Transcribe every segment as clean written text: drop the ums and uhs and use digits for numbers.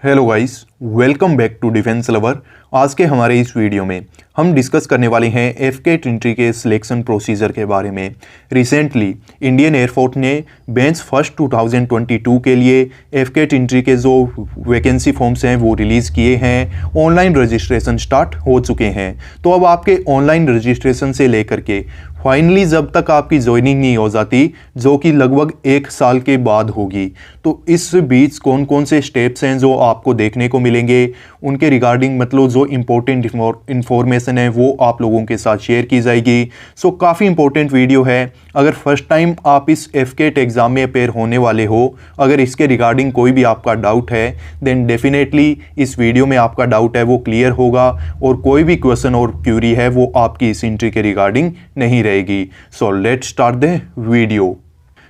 Hello guys, welcome back to defence lover. आज के हमारे इस वीडियो में हम डिस्कस करने वाले हैं एफकेट एंट्री के सिलेक्शन प्रोसीजर के बारे में। रिसेंटली इंडियन एयरफोर्स ने बेंच फर्स्ट 2022 के लिए एफकेट एंट्री के जो वैकेंसी फॉर्म्स हैं वो रिलीज़ किए हैं। ऑनलाइन रजिस्ट्रेशन स्टार्ट हो चुके हैं। तो अब आपके ऑनलाइन रजिस्ट्रेशन से लेकर के फाइनली जब तक आपकी ज्वाइनिंग नहीं हो जाती, जो कि लगभग 1 साल के बाद होगी, तो इस बीच कौन कौन से स्टेप्स हैं जो आपको देखने को मिलेंगे, उनके रिगार्डिंग मतलब जो इम्पोर्टेंट इंफॉर्मेशन है वो आप लोगों के साथ शेयर की जाएगी। सो काफ़ी इंपॉर्टेंट वीडियो है। अगर फर्स्ट टाइम आप इस एफकेट एग्ज़ाम में अपेयर होने वाले हो, अगर इसके रिगार्डिंग कोई भी आपका डाउट है, देन डेफिनेटली इस वीडियो में आपका डाउट है वो क्लियर होगा और कोई भी क्वेश्चन और क्यूरी है वो आपकी इस एंट्री के रिगार्डिंग नहीं रहेगी। So let's start the video.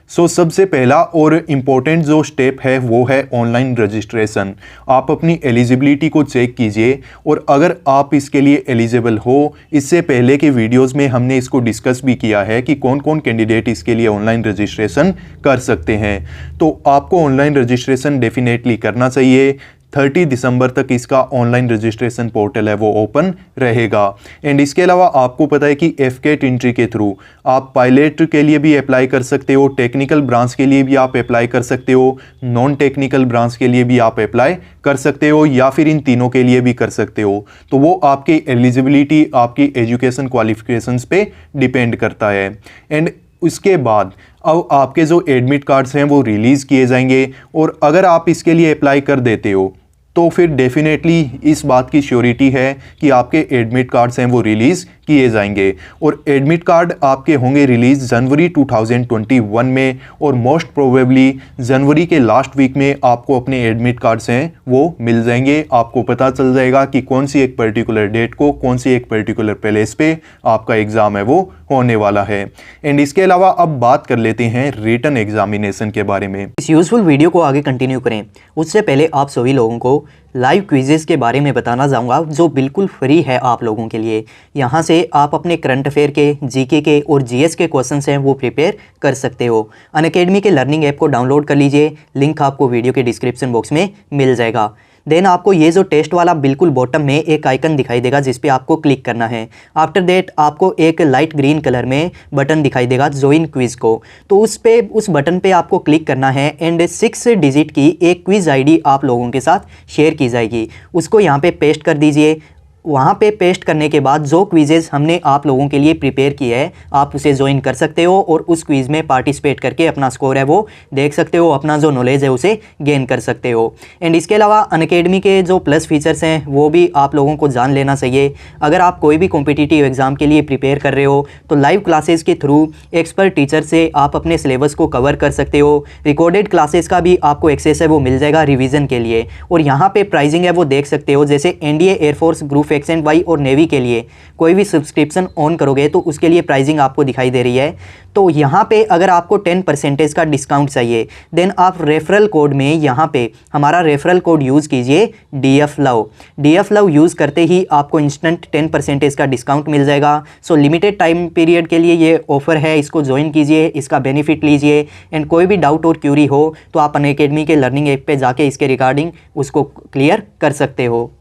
सबसे पहला और इम्पोर्टेंट जो स्टेप है वो है ऑनलाइन रजिस्ट्रेशन। आप अपनी एलिजिबिलिटी को चेक कीजिए और अगर आप इसके लिए एलिजिबल हो, इससे पहले के वीडियोस में हमने इसको डिस्कस भी किया है कि कौन कौन कैंडिडेट इसके लिए ऑनलाइन रजिस्ट्रेशन कर सकते हैं। तो आपको ऑनलाइन रजिस्ट्रेशन डेफिनेटली करना चाहिए। 30 दिसंबर तक इसका ऑनलाइन रजिस्ट्रेशन पोर्टल है वो ओपन रहेगा। एंड इसके अलावा आपको पता है कि एफकेट एंट्री के थ्रू आप पायलट के लिए भी अप्लाई कर सकते हो, टेक्निकल ब्रांच के लिए भी आप अप्लाई कर सकते हो, नॉन टेक्निकल ब्रांच के लिए भी आप अप्लाई कर सकते हो, या फिर इन तीनों के लिए भी कर सकते हो। तो वो आपकी एलिजिबिलिटी, आपकी एजुकेशन क्वालिफिकेशंस पे डिपेंड करता है। एंड उसके बाद अब आपके जो एडमिट कार्ड्स हैं वो रिलीज़ किए जाएंगे और अगर आप इसके लिए अप्लाई कर देते हो तो फिर डेफिनेटली इस बात की श्योरिटी है कि आपके एडमिट कार्ड्स हैं वो रिलीज़ किए जाएंगे। और एडमिट कार्ड आपके होंगे रिलीज़ जनवरी 2021 में और मोस्ट प्रोबेबली जनवरी के लास्ट वीक में आपको अपने एडमिट कार्ड्स हैं वो मिल जाएंगे। आपको पता चल जाएगा कि कौन सी एक पर्टिकुलर डेट को, कौन सी एक पर्टिकुलर प्लेस पे आपका एग्ज़ाम है वो होने वाला है। एंड इसके अलावा अब बात कर लेते हैं रिटन एग्जामिनेशन के बारे में। इस यूजफुल वीडियो को आगे कंटिन्यू करें उससे पहले आप सभी लोगों को लाइव क्विजेस के बारे में बताना चाहूँगा जो बिल्कुल फ्री है आप लोगों के लिए। यहाँ से आप अपने करंट अफेयर के, जीके के और जीएस के क्वेश्चंस हैं वो प्रिपेयर कर सकते हो। अनअकैडमी के लर्निंग ऐप को डाउनलोड कर लीजिए, लिंक आपको वीडियो के डिस्क्रिप्शन बॉक्स में मिल जाएगा। देन आपको ये जो टेस्ट वाला बिल्कुल बॉटम में एक आइकन दिखाई देगा जिस पे आपको क्लिक करना है। आफ्टर दैट आपको एक लाइट ग्रीन कलर में बटन दिखाई देगा ज्वाइन क्विज को, तो उस बटन पे आपको क्लिक करना है एंड 6 डिजिट की एक क्विज आईडी आप लोगों के साथ शेयर की जाएगी। उसको यहाँ पे पेस्ट कर दीजिए। वहाँ पे पेस्ट करने के बाद जो क्विजेज़ हमने आप लोगों के लिए प्रिपेयर किया है आप उसे ज्वाइन कर सकते हो और उस क्विज़ में पार्टिसिपेट करके अपना स्कोर है वो देख सकते हो, अपना जो नॉलेज है उसे गेन कर सकते हो। एंड इसके अलावा अनअकैडमी के जो प्लस फीचर्स हैं वो भी आप लोगों को जान लेना चाहिए। अगर आप कोई भी कॉम्पिटिटिव एग्ज़ाम के लिए प्रिपेयर कर रहे हो तो लाइव क्लासेस के थ्रू एक्सपर्ट टीचर से आप अपने सिलेबस को कवर कर सकते हो। रिकॉर्डेड क्लासेस का भी आपको एक्सेस है वो मिल जाएगा रिविज़न के लिए। और यहाँ पर प्राइजिंग है वो देख सकते हो, जैसे NDA, air force, group X and Y और नेवी के लिए कोई भी सब्सक्रिप्शन ऑन करोगे तो उसके लिए प्राइसिंग आपको दिखाई दे रही है। तो यहाँ पे अगर आपको 10% का डिस्काउंट चाहिए देन आप रेफरल कोड में यहाँ पे हमारा रेफरल कोड यूज़ कीजिए DF love. DF love use करते ही आपको इंस्टेंट 10% का डिस्काउंट मिल जाएगा। सो लिमिटेड टाइम पीरियड के लिए ये ऑफर है, इसको ज्वाइन कीजिए, इसका बेनिफिट लीजिए। एंड कोई भी डाउट और क्यूरी हो तो आप अनअकैडमी के लर्निंग ऐप पे जाके इसके रिगार्डिंग उसको क्लियर कर सकते हो।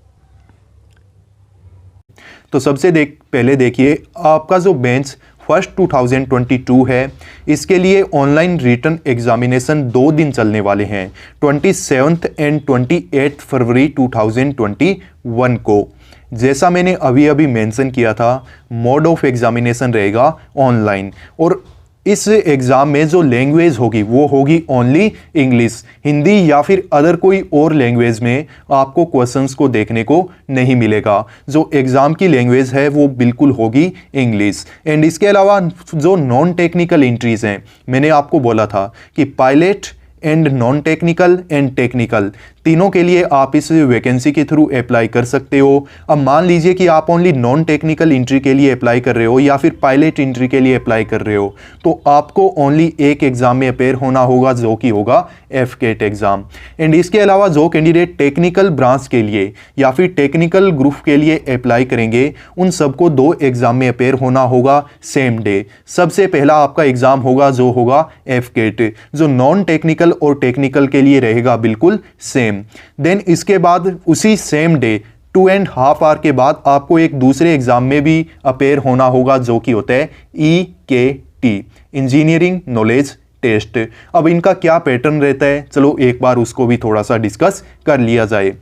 तो सबसे पहले देखिए आपका जो बेंच फर्स्ट 2022 है, इसके लिए ऑनलाइन रिटन एग्जामिनेशन 2 दिन चलने वाले हैं, 27 एंड 28 फरवरी 2021 को। जैसा मैंने अभी मेंशन किया था, मोड ऑफ एग्जामिनेशन रहेगा ऑनलाइन और इस एग्ज़ाम में जो लैंग्वेज होगी वो होगी ओनली इंग्लिश। हिंदी या फिर अदर कोई और लैंग्वेज में आपको क्वेश्चंस को देखने को नहीं मिलेगा। जो एग्ज़ाम की लैंग्वेज है वो बिल्कुल होगी इंग्लिश। एंड इसके अलावा जो नॉन टेक्निकल एंट्रीज हैं, मैंने आपको बोला था कि pilot and non technical and technical तीनों के लिए आप इस वैकेंसी के थ्रू अप्लाई कर सकते हो। अब मान लीजिए कि आप ओनली नॉन टेक्निकल एंट्री के लिए अप्लाई कर रहे हो या फिर पायलट एंट्री के लिए अप्लाई कर रहे हो, तो आपको ओनली एक एग्ज़ाम में अपेयर होना होगा जो कि होगा एफकेट एग्ज़ाम। एंड इसके अलावा जो कैंडिडेट टेक्निकल ब्रांच के लिए या फिर टेक्निकल ग्रुप के लिए अप्लाई करेंगे उन सबको 2 एग्ज़ाम में अपेयर होना होगा सेम डे। सबसे पहला आपका एग्ज़ाम होगा जो होगा एफकेट। जो नॉन टेक्निकल जनरल और टेक्निकल के लिए रहेगा बिल्कुल सेम। देन इसके बाद उसी सेम डे 2.5 आवर के बाद आपको एक दूसरे एग्जाम में भी अपेयर होना होगा जो कि होता है EKT, इंजीनियरिंग नॉलेज टेस्ट। अब इनका क्या पैटर्न रहता है, चलो एक बार उसको भी थोड़ा सा डिस्कस कर लिया जाए।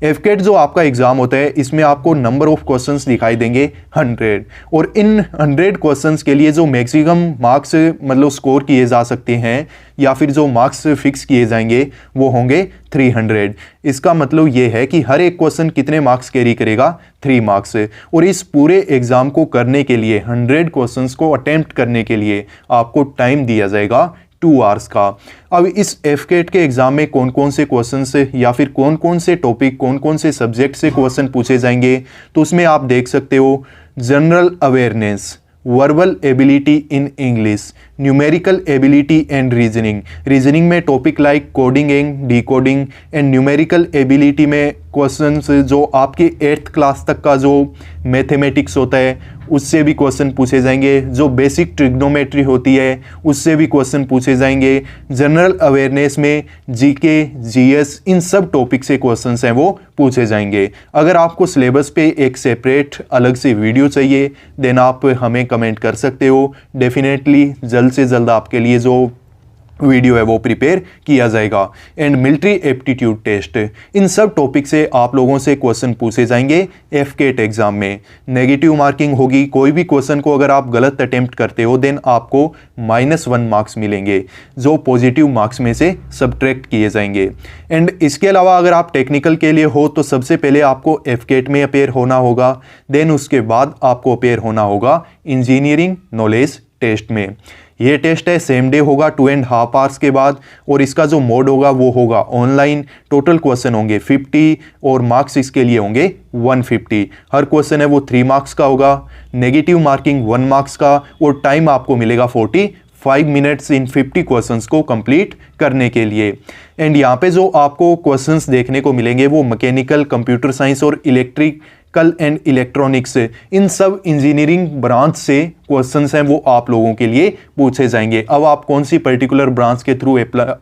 एफकेट जो आपका एग्जाम होता है इसमें आपको नंबर ऑफ क्वेश्चंस दिखाई देंगे 100, और इन 100 क्वेश्चंस के लिए जो मैक्सिमम मार्क्स मतलब स्कोर किए जा सकते हैं या फिर जो मार्क्स फिक्स किए जाएंगे वो होंगे 300। इसका मतलब ये है कि हर एक क्वेश्चन कितने मार्क्स कैरी करेगा, 3 मार्क्स। और इस पूरे एग्जाम को करने के लिए 100 क्वेश्चंस को अटेम्प्ट करने के लिए आपको टाइम दिया जाएगा 2 आवर्स का। अब इस एफकेट के एग्जाम में कौन कौन से क्वेश्चन से या फिर कौन कौन से टॉपिक, कौन कौन से सब्जेक्ट से क्वेश्चन पूछे जाएंगे, तो उसमें आप देख सकते हो general awareness, verbal ability in English, numerical ability and reasoning में topic like coding and decoding, and numerical ability में क्वेश्चंस जो आपके 8th क्लास तक का जो मैथमेटिक्स होता है उससे भी क्वेश्चन पूछे जाएंगे, जो बेसिक ट्रिग्नोमेट्री होती है उससे भी क्वेश्चन पूछे जाएंगे। जनरल अवेयरनेस में जीके, जीएस, इन सब टॉपिक से क्वेश्चंस हैं वो पूछे जाएंगे। अगर आपको सिलेबस पे एक सेपरेट अलग से वीडियो चाहिए देन आप हमें कमेंट कर सकते हो, डेफिनेटली जल्द से जल्द आपके लिए जो वीडियो है वो प्रिपेयर किया जाएगा। एंड मिलिट्री एप्टीट्यूड टेस्ट, इन सब टॉपिक से आप लोगों से क्वेश्चन पूछे जाएंगे एफकेट एग्जाम में। नेगेटिव मार्किंग होगी, कोई भी क्वेश्चन को अगर आप गलत अटेम्प्ट करते हो देन आपको -1 मार्क्स मिलेंगे जो पॉजिटिव मार्क्स में से सब्ट्रैक्ट किए जाएंगे। एंड इसके अलावा अगर आप टेक्निकल के लिए हो तो सबसे पहले आपको एफकेट में अपेयर होना होगा, देन उसके बाद आपको अपेयर होना होगा इंजीनियरिंग नॉलेज टेस्ट में। ये टेस्ट है सेम डे होगा 2.5 आवर्स के बाद, और इसका जो मोड होगा वो होगा ऑनलाइन। टोटल क्वेश्चन होंगे 50 और मार्क्स इसके लिए होंगे 150। हर क्वेश्चन है वो 3 मार्क्स का होगा, नेगेटिव मार्किंग 1 मार्क्स का, और टाइम आपको मिलेगा 45 मिनट्स इन 50 क्वेश्चंस को कंप्लीट करने के लिए। एंड यहाँ पे जो आपको क्वेश्चंस देखने को मिलेंगे वो मैकेनिकल, कंप्यूटर साइंस और इलेक्ट्रिकल एंड इलेक्ट्रॉनिक्स, इन सब इंजीनियरिंग ब्रांच से क्वेश्चंस हैं वो आप लोगों के लिए पूछे जाएंगे। अब आप कौन सी पर्टिकुलर ब्रांच के थ्रू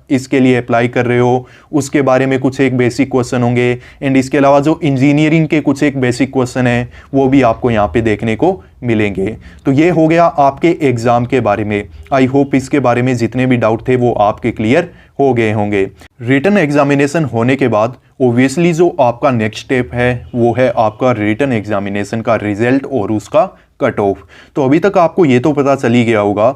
इसके लिए अप्लाई कर रहे हो उसके बारे में कुछ एक बेसिक क्वेश्चन होंगे, एंड इसके अलावा जो इंजीनियरिंग के कुछ एक बेसिक क्वेश्चन हैं वो भी आपको यहाँ पे देखने को मिलेंगे। तो ये हो गया आपके एग्जाम के बारे में। आई होप इसके बारे में जितने भी डाउट थे वो आपके क्लियर हो गए होंगे। रिटन एग्जामिनेशन होने के बाद ओब्वियसली जो आपका नेक्स्ट स्टेप है वो है आपका रिटन एग्जामिनेशन का रिजल्ट और उसका कट ऑफ। तो अभी तक आपको ये तो पता चल ही गया होगा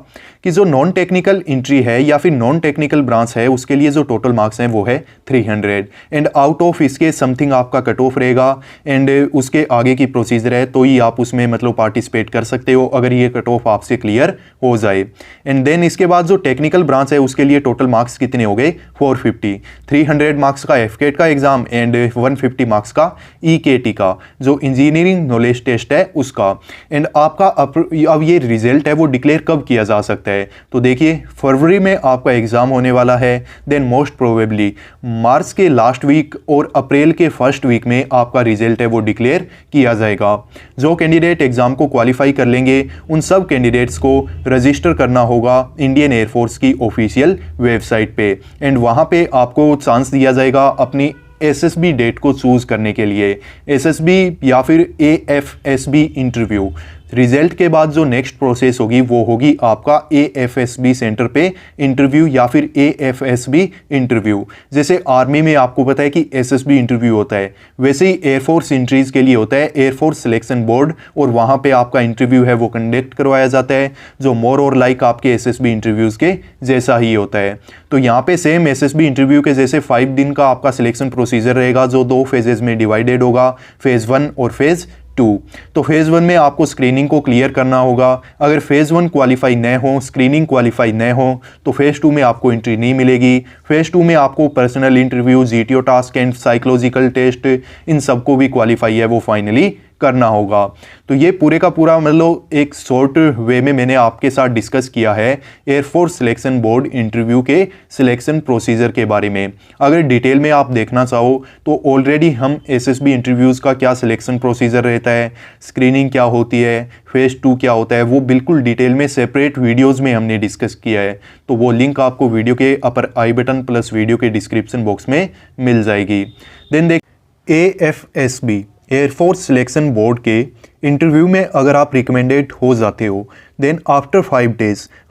कि जो नॉन टेक्निकल एंट्री है या फिर नॉन टेक्निकल ब्रांच है उसके लिए जो टोटल मार्क्स हैं वो है 300, एंड आउट ऑफ इसके समथिंग आपका कट ऑफ रहेगा, एंड उसके आगे की प्रोसीजर है तो ही आप उसमें मतलब पार्टिसिपेट कर सकते हो अगर ये कट ऑफ आपसे क्लियर हो जाए। एंड देन इसके बाद जो टेक्निकल ब्रांच है उसके लिए टोटल मार्क्स कितने हो गए 450, 300 मार्क्स का एफकेट का एग्जाम एंड 150 मार्क्स का EKT का जो इंजीनियरिंग नॉलेज टेस्ट है उसका। एंड आपका अब ये रिजल्ट है वो डिक्लेयर कब किया जा सकता है, तो देखिए फरवरी में आपका एग्जाम होने वाला है, देन मोस्ट प्रोबेबली मार्च के लास्ट वीक और अप्रैल के फर्स्ट वीक में आपका रिजल्ट है वो डिक्लेयर किया जाएगा। जो कैंडिडेट एग्जाम को क्वालिफाई कर लेंगे उन सब कैंडिडेट्स को रजिस्टर करना होगा इंडियन एयरफोर्स की ऑफिशियल वेबसाइट पे, एंड वहाँ पे आपको चांस दिया जाएगा अपनी SSB डेट को चूज करने के लिए, SSB या फिर AFSB इंटरव्यू। रिजल्ट के बाद जो नेक्स्ट प्रोसेस होगी वो होगी आपका AFSB सेंटर पे इंटरव्यू या फिर AFSB इंटरव्यू। जैसे आर्मी में आपको पता है कि SSB इंटरव्यू होता है, वैसे ही एयरफोर्स एंट्रीज के लिए होता है एयरफोर्स सिलेक्शन बोर्ड, और वहाँ पे आपका इंटरव्यू है वो कंडक्ट करवाया जाता है जो मोर और लाइक आपके SSB इंटरव्यूज़ के जैसा ही होता है। तो यहाँ पे सेम SSB इंटरव्यू के जैसे 5 दिन का आपका सिलेक्शन प्रोसीजर रहेगा जो 2 फेजेज में डिवाइडेड होगा, फेज़ 1 और फेज़ 2। तो फेज़ 1 में आपको स्क्रीनिंग को क्लियर करना होगा, अगर फेज़ 1 क्वालिफाई न हो, स्क्रीनिंग क्वालिफाई न हो तो फेज़ 2 में आपको एंट्री नहीं मिलेगी। फेज़ 2 में आपको personal interview, GTO task and psychological test, इन सबको भी क्वालिफाई है वो फाइनली करना होगा। तो ये पूरे का पूरा मतलब एक शॉर्ट वे में मैंने आपके साथ डिस्कस किया है एयरफोर्स सिलेक्शन बोर्ड इंटरव्यू के सिलेक्शन प्रोसीजर के बारे में। अगर डिटेल में आप देखना चाहो तो ऑलरेडी हम एसएसबी इंटरव्यूज़ का क्या सिलेक्शन प्रोसीजर रहता है, स्क्रीनिंग क्या होती है, फेज़ 2 क्या होता है, वो बिल्कुल डिटेल में सेपरेट वीडियोज़ में हमने डिस्कस किया है। तो वो लिंक आपको वीडियो के अपर आई बटन प्लस वीडियो के डिस्क्रिप्शन बॉक्स में मिल जाएगी। देन देख AFSB एयरफोर्स सिलेक्शन बोर्ड के इंटरव्यू में अगर आप रिकमेंडेड हो जाते हो देन आफ्टर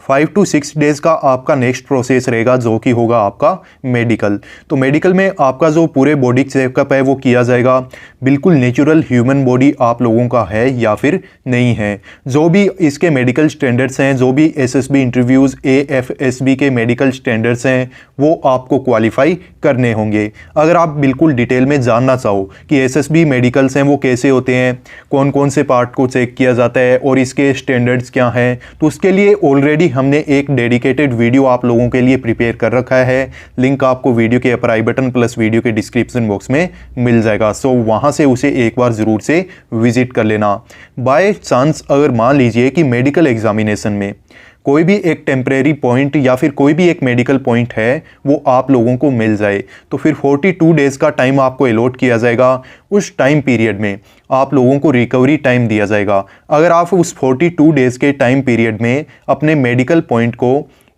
5 to 6 डेज़ का आपका नेक्स्ट प्रोसेस रहेगा जो कि होगा आपका मेडिकल। तो मेडिकल में आपका जो पूरे बॉडी चेकअप है वो किया जाएगा, बिल्कुल नेचुरल ह्यूमन बॉडी आप लोगों का है या फिर नहीं है। जो भी इसके मेडिकल स्टैंडर्ड्स हैं, जो भी एसएसबी इंटरव्यूज़ AFSB के मेडिकल स्टैंडर्ड्स हैं वो आपको क्वालिफाई करने होंगे। अगर आप बिल्कुल डिटेल में जानना चाहो कि एसएसबी मेडिकल्स हैं वो कैसे होते हैं, कौन कौन से पार्ट को चेक किया जाता है और इसके स्टैंडर्ड्स क्या हैं, तो उसके लिए ऑलरेडी हमने एक डेडिकेटेड वीडियो आप लोगों के लिए प्रिपेयर कर रखा है। लिंक आपको वीडियो के अपर आई बटन प्लस वीडियो के डिस्क्रिप्शन बॉक्स में मिल जाएगा। सो वहां से उसे एक बार ज़रूर से विजिट कर लेना। बाय चांस अगर मान लीजिए कि मेडिकल एग्जामिनेशन में कोई भी एक टेम्परेरी पॉइंट या फिर कोई भी एक मेडिकल पॉइंट है वो आप लोगों को मिल जाए तो फिर 42 डेज़ का टाइम आपको अलॉट किया जाएगा। उस टाइम पीरियड में आप लोगों को रिकवरी टाइम दिया जाएगा। अगर आप उस 42 डेज़ के टाइम पीरियड में अपने मेडिकल पॉइंट को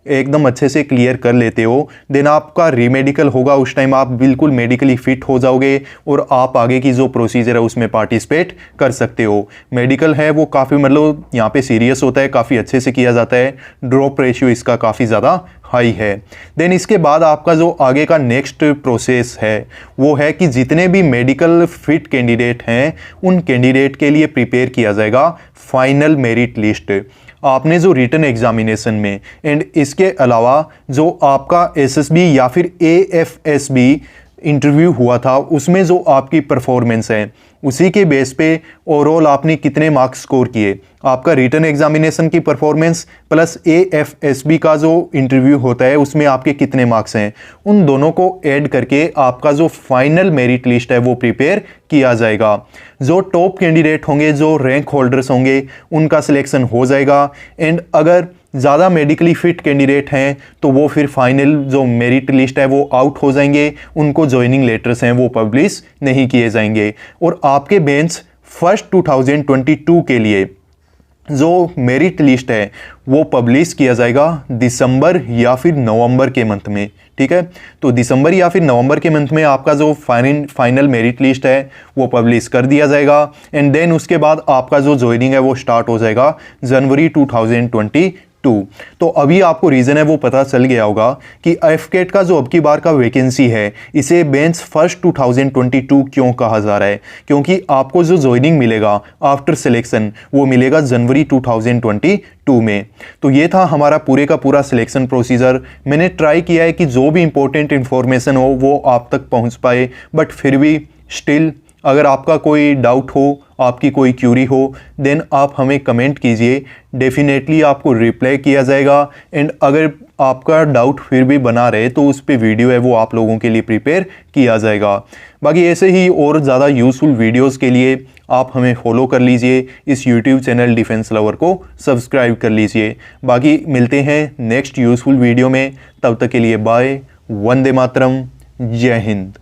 एकदम अच्छे से क्लियर कर लेते हो देन आपका रीमेडिकल होगा। उस टाइम आप बिल्कुल मेडिकली फिट हो जाओगे और आप आगे की जो प्रोसीजर है उसमें पार्टिसिपेट कर सकते हो। मेडिकल है वो काफ़ी मतलब यहाँ पे सीरियस होता है, काफ़ी अच्छे से किया जाता है, ड्रॉप रेशियो इसका काफ़ी ज़्यादा हाई है। देन इसके बाद आपका जो आगे का नेक्स्ट प्रोसेस है वो है कि जितने भी मेडिकल फिट कैंडिडेट हैं उन कैंडिडेट के लिए प्रिपेयर किया जाएगा फाइनल मेरिट लिस्ट। आपने जो रिटन एग्जामिनेशन में एंड इसके अलावा जो आपका एसएसबी या फिर AFSB इंटरव्यू हुआ था उसमें जो आपकी परफॉर्मेंस है उसी के बेस पे ओवरऑल आपने कितने मार्क्स स्कोर किए, आपका रिटन एग्जामिनेशन की परफॉर्मेंस प्लस AFSB का जो इंटरव्यू होता है उसमें आपके कितने मार्क्स हैं, उन दोनों को ऐड करके आपका जो फाइनल मेरिट लिस्ट है वो प्रिपेयर किया जाएगा। जो टॉप कैंडिडेट होंगे, जो रैंक होल्डर्स होंगे उनका सिलेक्शन हो जाएगा एंड अगर ज़्यादा मेडिकली फिट कैंडिडेट हैं तो वो फिर फाइनल जो मेरिट लिस्ट है वो आउट हो जाएंगे, उनको ज्वाइनिंग लेटर्स हैं वो पब्लिश नहीं किए जाएंगे और आपके बेंच फर्स्ट 2022 के लिए जो मेरिट लिस्ट है वो पब्लिश किया जाएगा दिसंबर या फिर नवंबर के मंथ में। ठीक है, तो दिसंबर या फिर नवंबर के मंथ में आपका जो फाइनल मेरिट लिस्ट है वो पब्लिश कर दिया जाएगा एंड देन उसके बाद आपका जो ज्वाइनिंग है वो स्टार्ट हो जाएगा जनवरी 2022। तो अभी आपको रीज़न है वो पता चल गया होगा कि एफकेट का जो अब की बार का वैकेंसी है इसे बेंच फर्स्ट 2022 क्यों कहा जा रहा है, क्योंकि आपको जो ज्वाइनिंग मिलेगा आफ्टर सिलेक्शन वो मिलेगा जनवरी 2022 में। तो ये था हमारा पूरे का पूरा सिलेक्शन प्रोसीजर। मैंने ट्राई किया है कि जो भी इंपॉर्टेंट इन्फॉर्मेशन हो वो आप तक पहुंच पाए, बट फिर भी स्टिल अगर आपका कोई डाउट हो, आपकी कोई क्यूरी हो देन आप हमें कमेंट कीजिए, डेफिनेटली आपको रिप्लाई किया जाएगा एंड अगर आपका डाउट फिर भी बना रहे तो उस पे वीडियो है वो आप लोगों के लिए प्रिपेयर किया जाएगा। बाकी ऐसे ही और ज़्यादा यूज़फुल वीडियोस के लिए आप हमें फॉलो कर लीजिए, इस यूट्यूब चैनल डिफेंस लवर को सब्सक्राइब कर लीजिए। बाकी मिलते हैं नेक्स्ट यूज़फुल वीडियो में, तब तक के लिए बाय, वंदे मातरम, जय हिंद।